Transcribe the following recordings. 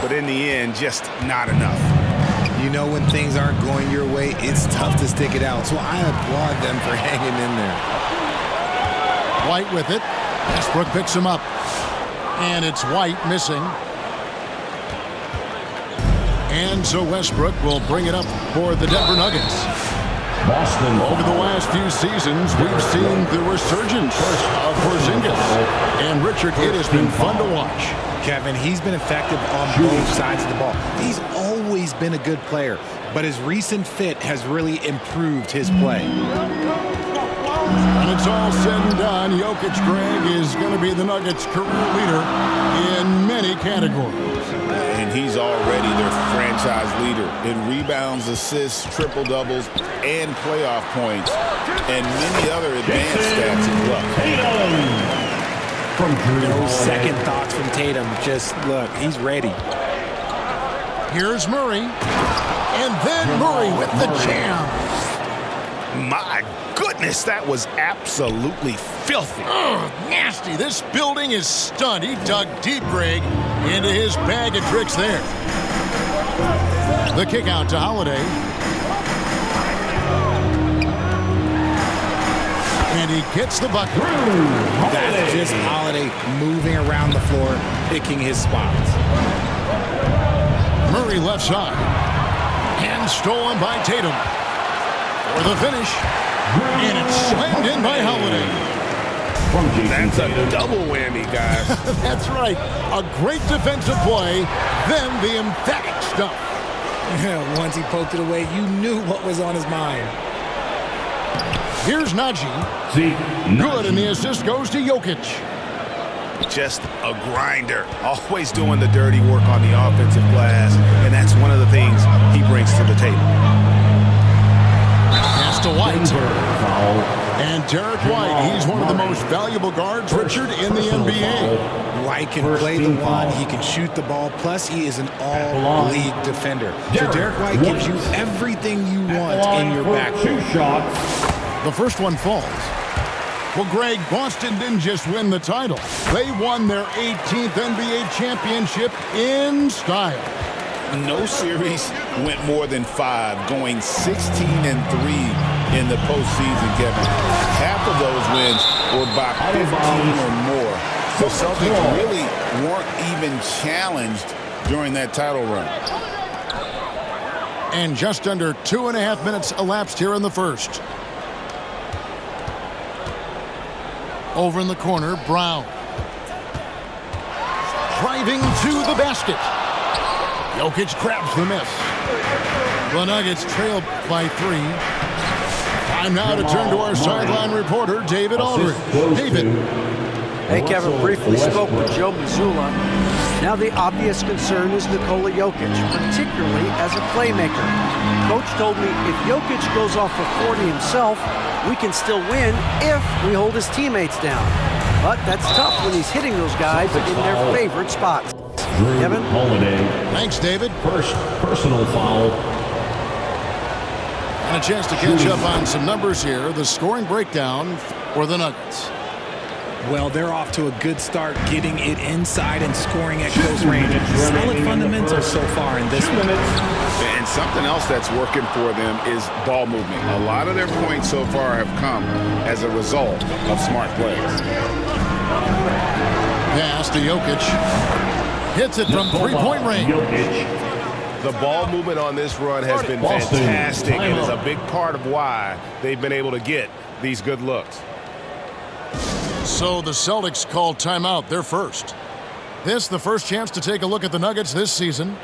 but in the end, just not enough. You know, when things aren't going your way, it's tough to stick it out. So I applaud them for hanging in there. White with it. Westbrook picks him up. And it's White missing. And so Westbrook will bring it up for the Denver Nuggets. Boston. Over the last few seasons, we've seen the resurgence of Porzingis. And Richard, it has been fun to watch. Kevin, he's been effective on both sides of the ball. He's always been a good player, but his recent fit has really improved his play. When it's all said and done, Jokic, Greg, is going to be the Nuggets' career leader in many categories. And he's already their franchise leader in rebounds, assists, triple-doubles, and playoff points, and many other advanced stats as well. No second thoughts from Tatum. Just look, he's ready. Here's Murray. And then Murray with the jam. My goodness, that was absolutely filthy. Ugh, nasty. This building is stunned. He dug deep, Greg, into his bag of tricks there. The kick out to Holiday. And he gets the bucket. That's just Holiday moving around the floor, picking his spots. Murray left side. And stolen by Tatum. For the finish. And it's slammed in by Holiday. That's a double whammy, guys. That's right. A great defensive play, then the emphatic stuff. Once he poked it away, you knew what was on his mind. Here's Najee. Good, and the assist goes to Jokic. Just a grinder. Always doing the dirty work on the offensive glass, and that's one of the things he brings to the table. Pass to White. And Derek White, he's one of the most valuable guards, Richard, in the NBA. White can play the one, he can shoot the ball, plus he is an all-league defender. So Derek White gives you everything you want in your backcourt. The first one falls. Well, Greg, Boston didn't just win the title. They won their 18th NBA championship in style. No series went more than 5, going 16-3 in the postseason, Kevin. Half of those wins were by 15 or more. The Celtics really weren't even challenged during that title run. And just under 2.5 minutes elapsed here in the first. Over in the corner, Brown. Driving to the basket. Jokic grabs the miss. The Nuggets trail by 3. Time now to turn to our sideline reporter, David Aldridge. David. Hey, Kevin, briefly spoke with Joe Mazzulla. Now the obvious concern is Nikola Jokic, particularly as a playmaker. Coach told me if Jokic goes off for 40 himself, we can still win if we hold his teammates down. But that's tough when he's hitting those guys in their favorite spots. Kevin? Thanks, David. First personal foul. And a chance to catch up on some numbers here. The scoring breakdown for the Nuggets. Well, they're off to a good start getting it inside and scoring at close range. Solid fundamentals so far in this one. And something else that's working for them is ball movement. A lot of their points so far have come as a result of smart plays. Pass to Jokic. Hits it from three-point range. The ball movement on this run has been fantastic and is a big part of why they've been able to get these good looks. So the Celtics called timeout. They're first. This the first chance to take a look at the Nuggets this season.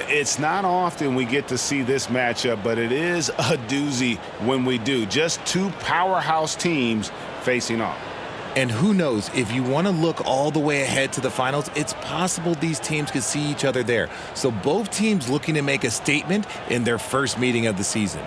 It's not often we get to see this matchup, but it is a doozy when we do. Just two powerhouse teams facing off. And who knows, if you want to look all the way ahead to the finals, it's possible these teams could see each other there. So both teams looking to make a statement in their first meeting of the season.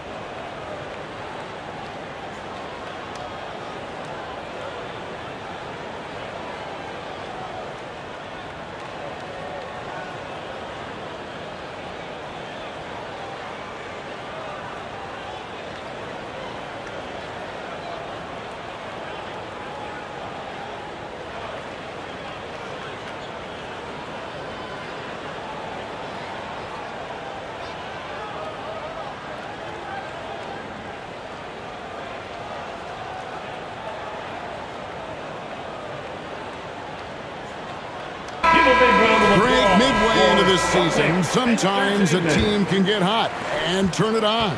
midway into this season, sometimes a team can get hot and turn it on.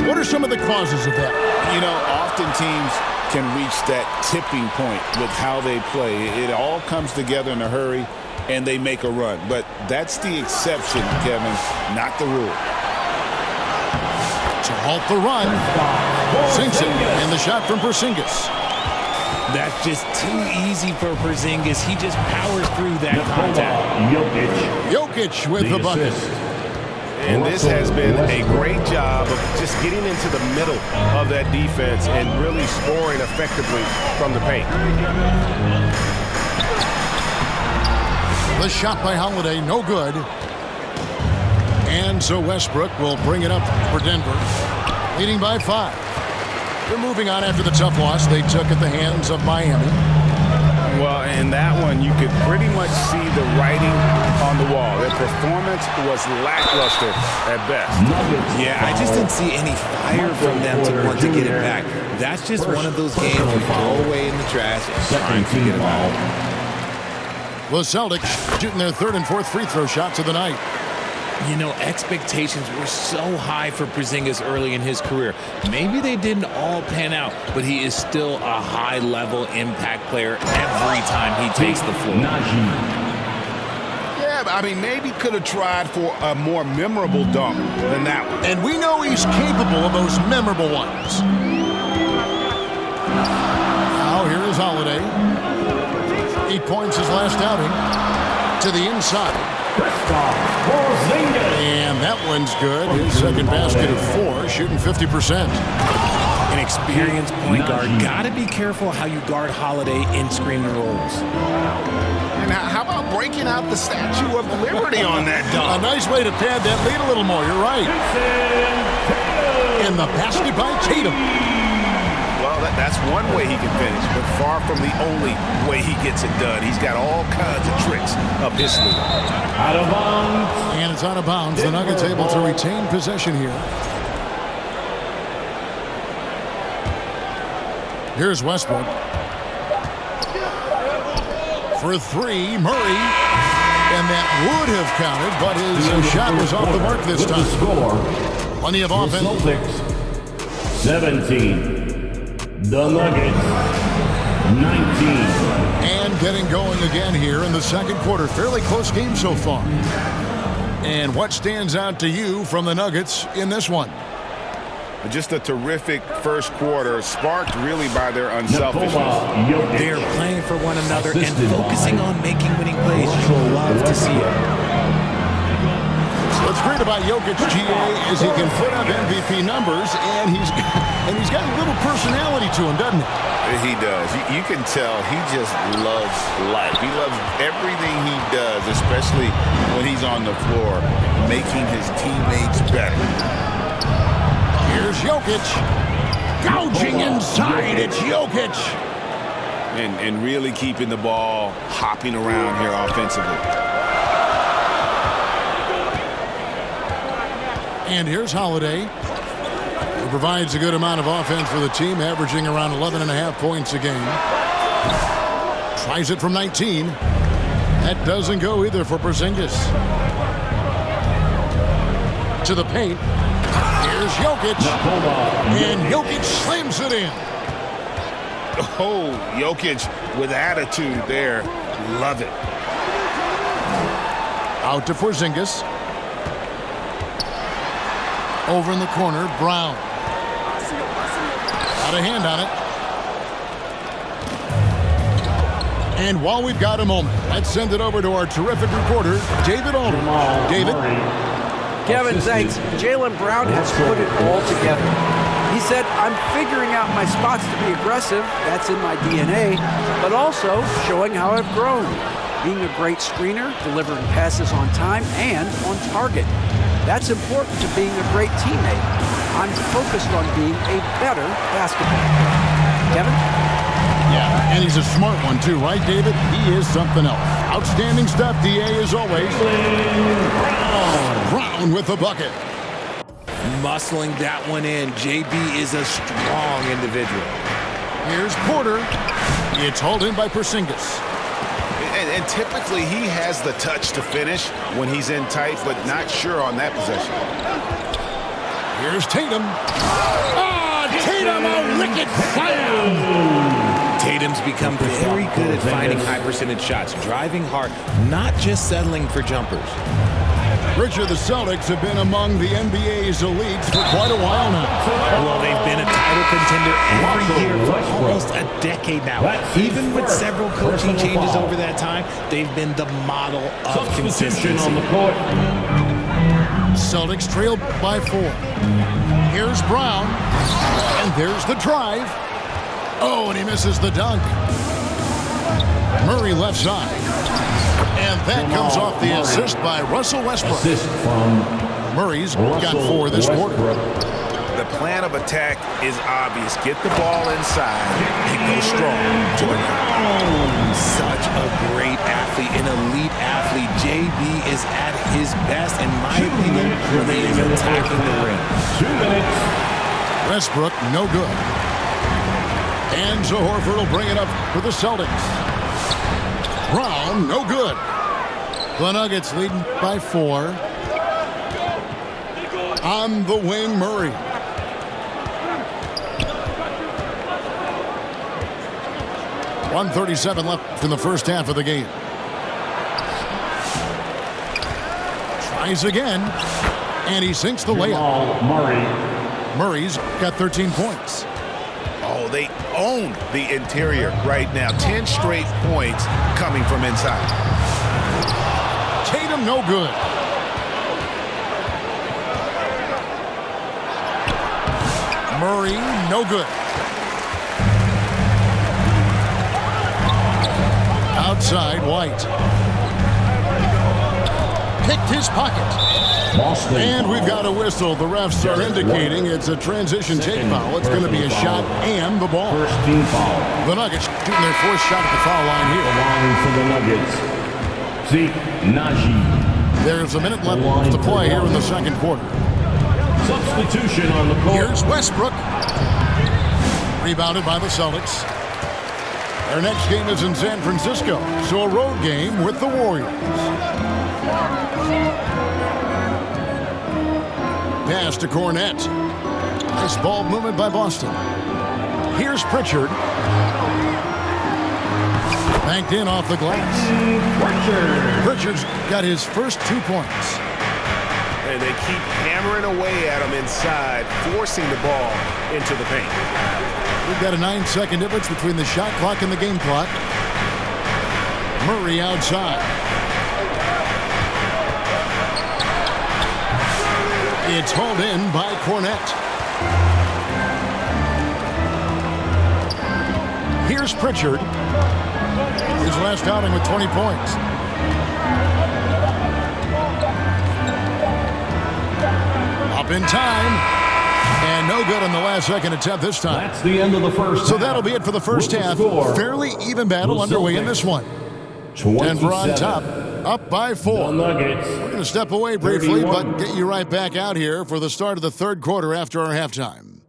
What are some of the causes of that? You know, often teams can reach that tipping point with how they play. It all comes together in a hurry, and they make a run. But that's the exception, Kevin, not the rule. To halt the run, sinks it, and the shot from Porzingis. That's just too easy for Porzingis. He just powers through that contact. Jokic with the bucket. And this has been a great job of just getting into the middle of that defense and really scoring effectively from the paint. The shot by Holiday, no good. And so Westbrook will bring it up for Denver, leading by 5. They're moving on after the tough loss they took at the hands of Miami. Well, in that one, you could pretty much see the writing on the wall. Their performance was lackluster at best. Yeah, I just didn't see any fire from them to want to get it back. That's just one of those games you throw away in the trash and trying to get it all. The Celtics shooting their 3rd and 4th free throw shots of the night. You know, expectations were so high for Porzingis early in his career. Maybe they didn't all pan out, but he is still a high-level impact player every time he takes the floor. Yeah, but I mean, maybe could have tried for a more memorable dunk than that one. And we know he's capable of those memorable ones. Now here is Holiday. 8 points his last outing. To the inside. And that one's good. His second basket of 4, shooting 50%. An experienced point guard. Got to be careful how you guard Holiday in screen rolls. And how about breaking out the Statue of Liberty on that dunk? A nice way to pad that lead a little more. You're right. And the basket by Tatum. Well, that's one way he can finish, but far from the only way he gets it done. He's got all kinds of tricks up his sleeve. Out of bounds. And it's out of bounds. The Nuggets able to retain possession here. Here's Westbrook. For 3, Murray. And that would have counted, but his shot was off the mark this time. Plenty of offense. Celtics 17. The Nuggets 19. And getting going again here in the second quarter. Fairly close game so far. And what stands out to you from the Nuggets in this one? Just a terrific first quarter, sparked really by their unselfishness. They're playing for one another and focusing on making winning plays. You love to see it. What's great about Jokic, GA, is he can put up MVP numbers, and he's got a little personality to him, doesn't he? He does. You can tell he just loves life. He loves everything he does, especially when he's on the floor, making his teammates better. Here's Jokic. Gouging inside. It's Jokic. And really keeping the ball hopping around here offensively. And here's Holiday, who provides a good amount of offense for the team, averaging around 11.5 points a game. Tries it from 19. That doesn't go either for Porzingis. To the paint. Here's Jokic. And Jokic slams it in. Oh, Jokic with attitude there. Love it. Out to Porzingis. Over in the corner, Brown. Got a hand on it. And while we've got a moment, let's send it over to our terrific reporter, David Aldridge. David? Kevin, thanks. Jaylen Brown has put it all together. He said, I'm figuring out my spots to be aggressive. That's in my DNA. But also showing how I've grown. Being a great screener, delivering passes on time and on target. That's important to being a great teammate. I'm focused on being a better basketball player. Kevin? Yeah, and he's a smart one too, right, David? He is something else. Outstanding stuff, DA, as always. Brown with the bucket. Muscling that one in. JB is a strong individual. Here's Porter. It's hauled in by Porzingis. And And typically he has the touch to finish when he's in tight, but not sure on that possession. Here's Tatum. Tatum, a wicked slam! Tatum's become very good at finding high percentage shots, driving hard, not just settling for jumpers. Richard, the Celtics have been among the NBA's elites for quite a while now. Well, they've been a title contender every year for almost a decade now. Even with several coaching changes over that time, they've been the model of consistency. On the court. Celtics trailed by 4. Here's Brown. And there's the drive. Oh, and he misses the dunk. Murray left side. And that comes off the assist by Russell Westbrook. Assist from Murray's got 4 this quarter. The plan of attack is obvious. Get the ball inside and go strong to the rim. Such a great athlete, an elite athlete. JB is at his best, in my opinion, when he is attacking the rim. 2 minutes. Westbrook, no good. And so Horford will bring it up for the Celtics. Brown, no good. The Nuggets leading by 4. On the wing, Murray. .137 left in the first half of the game. Tries again. And he sinks the layup. Murray's got 13 points. Oh, they own the interior right now. 10 straight points coming from inside. Tatum, no good. Murray, no good. Outside, White. Picked his pocket. And we've got a whistle. The refs are indicating it's a transition take foul. It's going to be a shot and the ball. First team foul. The Nuggets shooting their 4th shot at the foul line here. Line for the Nuggets. Zeke Naji. There's a minute left to play here in the second quarter. Substitution on the court. Here's Westbrook. Rebounded by the Celtics. Their next game is in San Francisco, so a road game with the Warriors. Pass to Cornette. Nice ball movement by Boston. Here's Pritchard. Banked in off the glass. Pritchard's got his first 2 points. And they keep hammering away at him inside, forcing the ball into the paint. We've got a 9-second difference between the shot clock and the game clock. Murray outside. It's hauled in by Cornette. Here's Pritchard. His last outing with 20 points. Up in time. And no good on the last second attempt this time. That's the end of the first. So that'll be it for the first half. Fairly even battle underway in this one. Denver on top, up by 4. We're going to step away briefly, but get you right back out here for the start of the third quarter after our halftime.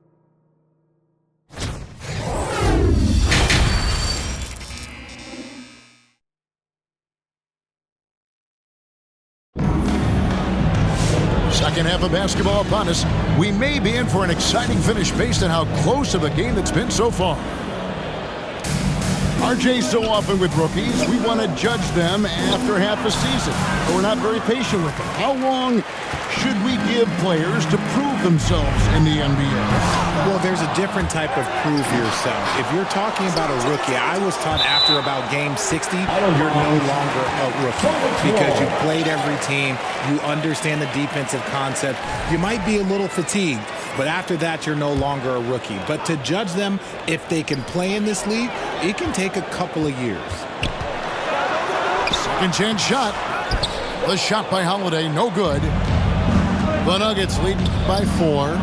Second half of basketball upon us. We may be in for an exciting finish based on how close of a game it's been so far. RJ, so often with rookies, we want to judge them after half a season. But we're not very patient with them. How long should we give players to prove themselves in the NBA? Well, there's a different type of prove yourself. If you're talking about a rookie, I was taught after about game 60, you're no longer a rookie because you played every team, you understand the defensive concept. You might be a little fatigued, but after that, you're no longer a rookie. But to judge them, if they can play in this league, it can take a couple of years. Second chance shot. The shot by Holiday, no good. The Nuggets lead by 4.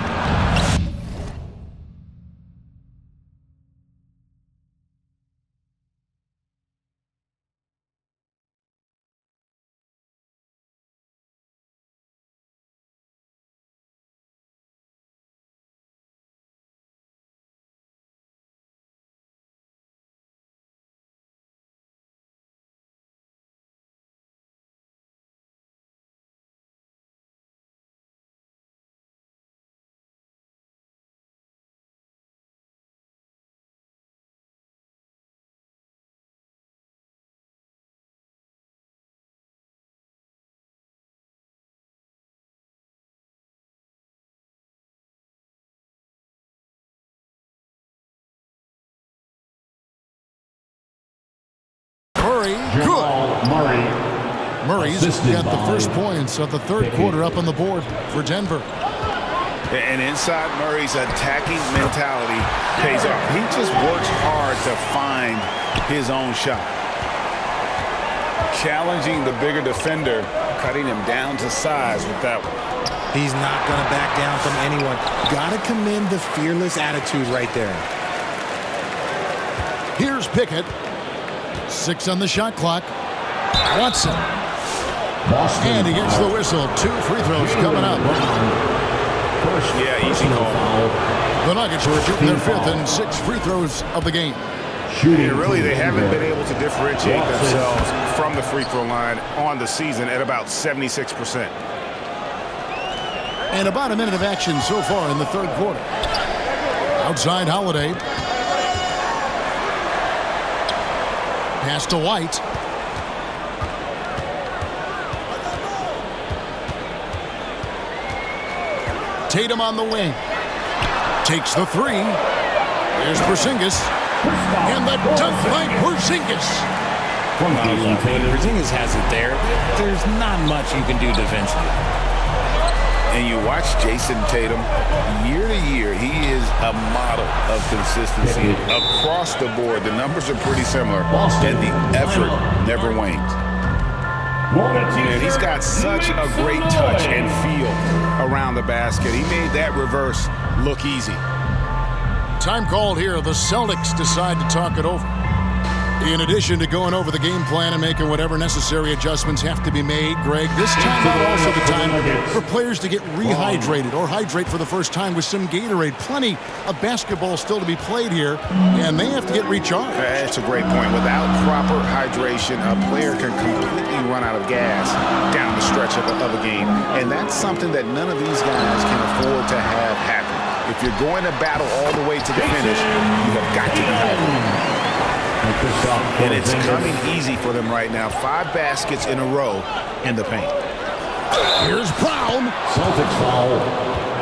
Murray's got the first points of the third quarter up on the board for Denver. And inside Murray's attacking mentality pays off. He just works hard to find his own shot. Challenging the bigger defender, cutting him down to size with that one. He's not going to back down from anyone. Got to commend the fearless attitude right there. Here's Pickett. 6 on the shot clock. Watson. And he gets the whistle. 2 free throws coming up. Yeah, easy call. The Nuggets are shooting their 5th and 6th free throws of the game. Really, they haven't been able to differentiate themselves from the free throw line on the season at about 76%. And about a minute of action so far in the third quarter. Outside Holiday. Pass to White. Tatum on the wing. Takes the 3. There's Porzingis. And the dunk by Porzingis. Porzingis has it there. There's not much you can do defensively. And you watch Jason Tatum, year to year, he is a model of consistency across the board. The numbers are pretty similar, and the effort never wanes. And he's got such a great touch and feel around the basket. He made that reverse look easy. Time called here. The Celtics decide to talk it over. In addition to going over the game plan and making whatever necessary adjustments have to be made, Greg, this time is also the time for players to get rehydrated or hydrate for the first time with some Gatorade. Plenty of basketball still to be played here, and they have to get recharged. That's a great point. Without proper hydration, a player can completely run out of gas down the stretch of a game, and that's something that none of these guys can afford to have happen. If you're going to battle all the way to the finish, you have got to be hydrated. And it's coming easy for them right now. 5 baskets in a row in the paint. Here's Brown. Celtics foul.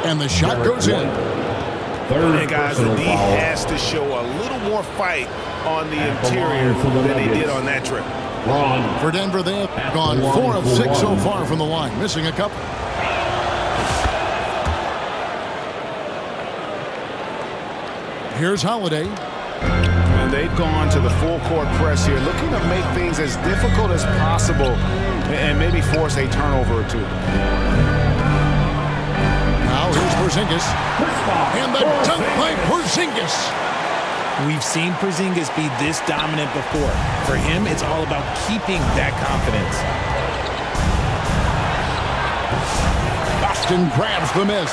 And the shot goes in. And guys, the D has to show a little more fight on the interior than they did on that trip. For Denver, they have gone 4 of 6 so far from the line, missing a couple. Here's Holiday. And they've gone to the full court press here, looking to make things as difficult as possible and maybe force a turnover or 2. Now here's Porzingis. And the dunk by Porzingis. We've seen Porzingis be this dominant before. For him, it's all about keeping that confidence. Boston grabs the miss.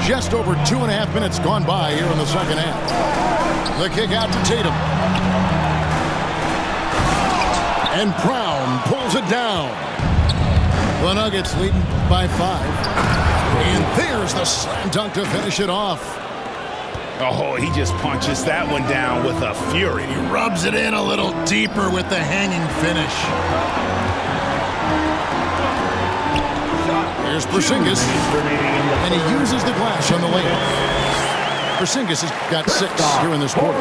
Just over 2.5 minutes gone by here in the second half. The kick out to Tatum. And Brown pulls it down. The Nuggets leading by 5. And there's the slam dunk to finish it off. Oh, he just punches that one down with a fury. He rubs it in a little deeper with the hanging finish. Here's Porzingis, and he uses the glass on the layup. Porzingis has got 6 here in this quarter.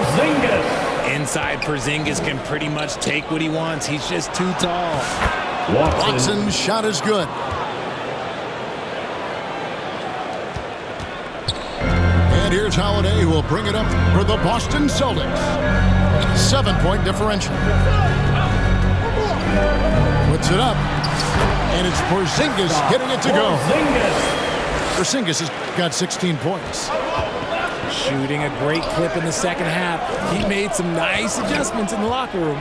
Inside, Porzingis can pretty much take what he wants. He's just too tall. Watson's shot is good. And here's Holiday, who will bring it up for the Boston Celtics. 7-point differential. Puts it up. And it's Porzingis getting it to go. Porzingis has got 16 points. Shooting a great clip in the second half. He made some nice adjustments in the locker room.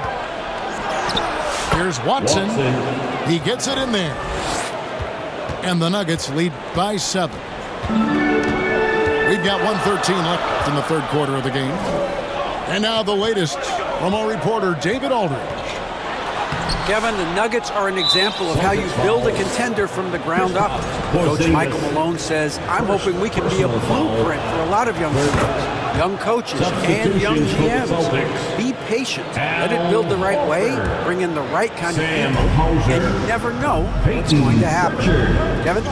Here's Watson. He gets it in there. And the Nuggets lead by 7. We've got 1:13 left in the third quarter of the game. And now the latest from our reporter, David Aldridge. Kevin, the Nuggets are an example of how you build a contender from the ground up. Coach Michael Malone says, I'm hoping we can be a blueprint for a lot of young players, young coaches, and young GMs. Be patient. Let it build the right way, bring in the right kind of people, and you never know what's going to happen. Kevin?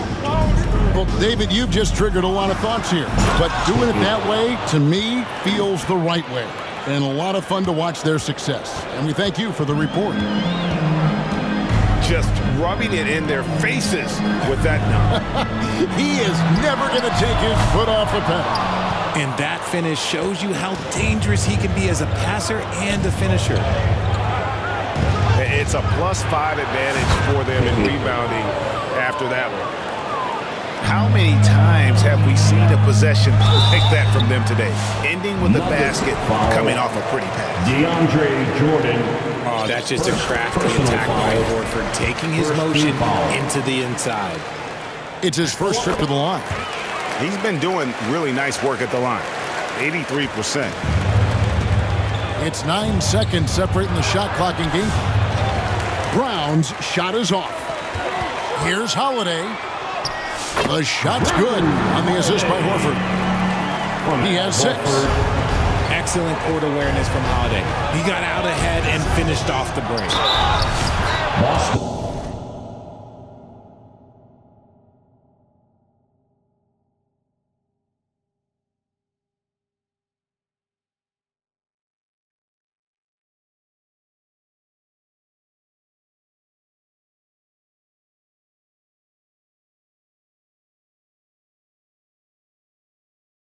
Well, David, you've just triggered a lot of thoughts here. But doing it that way, to me, feels the right way. And a lot of fun to watch their success. And we thank you for the report. Just rubbing it in their faces with that number. He is never going to take his foot off the pedal. And that finish shows you how dangerous he can be as a passer and a finisher. It's a +5 advantage for them in rebounding after that one. How many times have we seen a possession like that from them today? Ending with the basket, coming off a pretty pass. DeAndre Jordan. Oh, that's just a crafty attack by Horford, taking his motion into the inside. It's his first trip to the line. He's been doing really nice work at the line. 83%. It's 9 seconds separating the shot clock and game clock. Brown's shot is off. Here's Holiday. The shot's good on the assist by Horford. He has 6. Excellent court awareness from Holiday. He got out ahead and finished off the break. Boston.